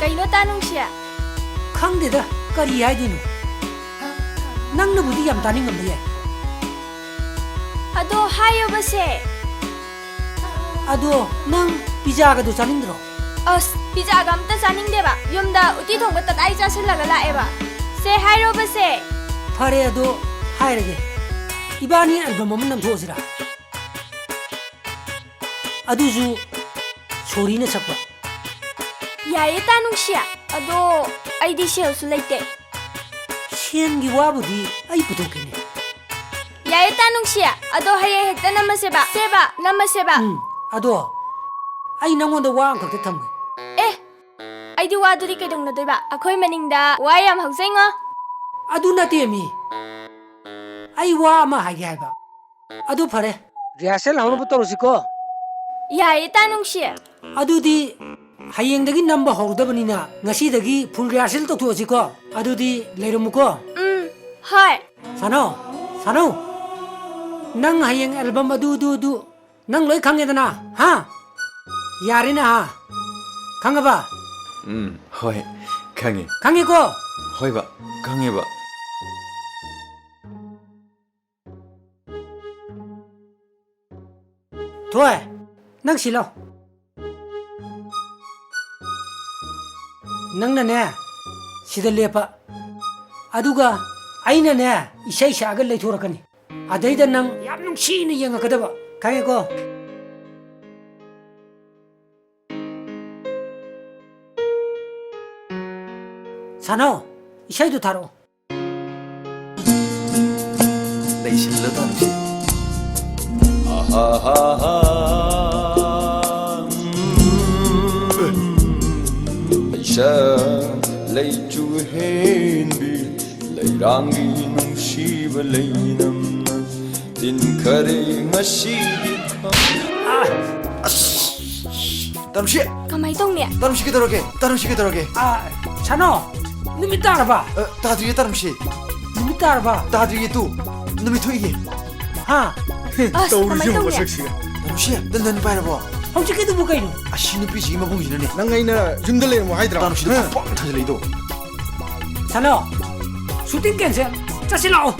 Kaino tanong siya? ꯈꯪꯗꯦꯗ ꯀꯔꯤ ꯍꯥꯏꯗꯣꯏꯅꯣ ꯅꯪꯅꯕꯨꯗꯤ ꯌꯥꯝ ꯇꯥꯅꯤꯡꯉꯝꯕ ꯌꯥꯏ Ado hayo ba se? ꯑꯗꯣ ꯅꯪ ꯄꯤꯖꯥꯒꯗꯣ ꯆꯥꯅꯤꯡꯗ꯭ꯔꯣ As, pizza ga amta chaningde ba? Yumda uti thongba tatai chasillaga lae ba. Se hairo ba se? ꯐꯔꯦ ꯑꯗꯣ ꯍꯥꯏꯔꯒꯦ 이반이 앨범 ꯑꯃ ꯅꯝꯊꯣꯛꯑꯁꯤꯔꯥ ꯑꯗꯨꯁꯨ ꯁꯣꯔꯤꯅ ꯁꯛꯄ Yaye tanong siya. Ado aidi sel su leite. ꯁꯦꯟꯒꯤ ꯋꯥꯕꯨꯗꯤ ꯑꯩ ꯄꯨꯊꯣꯛꯀꯦꯅꯦ Yaye tanong siya. Ado haye hekta namase ba? Seba, namase ba? ꯑꯗꯣ ꯑꯩ ꯅꯪꯉꯣꯟꯗ ꯋꯥ ꯑꯃꯈꯛꯇ ꯊꯝꯒꯦ Eh. Aidi waduri kaidong na ba? Ako'y maningda wayam hausay nga. ꯑꯗꯨ ꯅꯠꯇꯦ ꯃꯤ ꯑꯩ ꯋꯥ ꯑꯃ ꯍꯥꯏꯒꯦ ꯍꯥꯏꯕ ꯑꯗꯨ ꯐꯔꯦ ꯔꯤꯍꯔꯁꯦꯜ ꯍꯧꯅꯕ ꯇꯧꯔꯁꯤꯀꯣ Yaye tanong siya. ꯑꯗꯨꯗꯤ ꯍꯌꯦꯡꯗꯒꯤ ꯅꯝꯕ ꯍꯧꯔꯗꯕꯅꯤꯅ ꯉꯁꯤꯗꯒꯤ ꯐꯨꯜ ꯔꯤꯍꯔꯁꯦꯜ ꯇꯧꯊꯣꯛꯑꯁꯤꯀꯣ ꯑꯗꯨꯗꯤ ꯂꯩꯔꯝꯃꯨꯀꯣ Hoy. ꯁꯥꯅꯧ ꯁꯥꯅꯧ ꯅꯪ ꯍꯌꯦꯡ ꯑꯦꯜꯕꯝ ꯑꯗꯨ ꯅꯪ ꯂꯣꯏ ꯈꯪꯉꯦꯗꯅ ꯍꯥ ꯌꯥꯔꯦꯅ ꯍꯥ ꯈꯪꯉꯕ ꯍꯣꯏ ꯈꯪꯉꯦ ꯈꯪꯉꯦꯀꯣ ꯍꯣꯏꯕ ꯈꯪꯉꯦꯕ ꯊꯣꯏ ꯅꯪ ꯁꯤ ꯂꯥꯎ ꯅꯪꯅꯅꯦ ꯁꯤꯗ ꯂꯦꯞꯄ ꯑꯗꯨꯒ ꯑꯩꯅꯅꯦ ꯏꯁꯩ ꯁꯛꯑꯒ ꯂꯩꯊꯣꯔꯛꯀꯅꯤ ꯑꯗꯩꯗ ꯅꯪ ꯌꯥꯝ ꯅꯨꯡꯁꯤꯅ ꯌꯦꯡꯉꯛꯀꯗꯕ ꯈꯪꯉꯦꯀꯣ 사나워 이샤이도 다뤄 ꯂꯩꯁꯤꯜꯂ ꯇꯥꯅꯨꯁꯤ ꯂꯩꯁꯥ ꯂꯩꯆꯨ ꯍꯦꯟꯕꯤ ꯂꯩꯔꯥꯡꯒꯤ ꯅꯨꯡꯁꯤꯕ ꯂꯩꯅꯝꯅ ꯇꯤꯟꯈꯔꯦ ꯉꯁꯤꯗꯤ ꯇꯥꯅꯨꯁꯤ Kamay tong niya. ꯇꯥꯅꯨꯁꯤ ꯀꯩꯗꯧꯔꯒꯦ ꯇꯥꯅꯨꯁꯤ ꯀꯩꯗꯧꯔꯒꯦ 사나워 누미 따라봐 ꯇꯥꯗ꯭ꯔꯤꯌꯦ ꯇꯥꯅꯨꯁꯤ 누미 따라봐 ꯇꯥꯗ꯭ꯔꯤꯌꯦ ꯇꯨ ꯅꯨꯃꯤꯠ ꯊꯣꯛꯏꯌꯦ 하 As, kamay tong niya. ꯇꯥꯅꯨꯁꯤ ꯅꯪ 파이러보 ꯍꯧꯖꯤꯛꯀꯤꯗꯨ 뭐 ꯀꯩꯅꯣ 아시 ꯅꯨꯄꯤꯁꯤꯒꯤ ꯃꯕꯨꯡꯁꯤꯅꯅꯦ ꯅꯪ ꯑꯩꯅ ꯌꯨꯝꯗ ꯂꯩꯔꯝꯃꯣ ꯍꯥꯏꯗ꯭ꯔꯥ ꯇꯥꯅꯨꯁꯤꯗ ꯄꯥꯛ ꯊꯥꯖꯤꯜꯂꯛꯏꯗꯣ 사나워 슈팅 캔슬 짜시 나오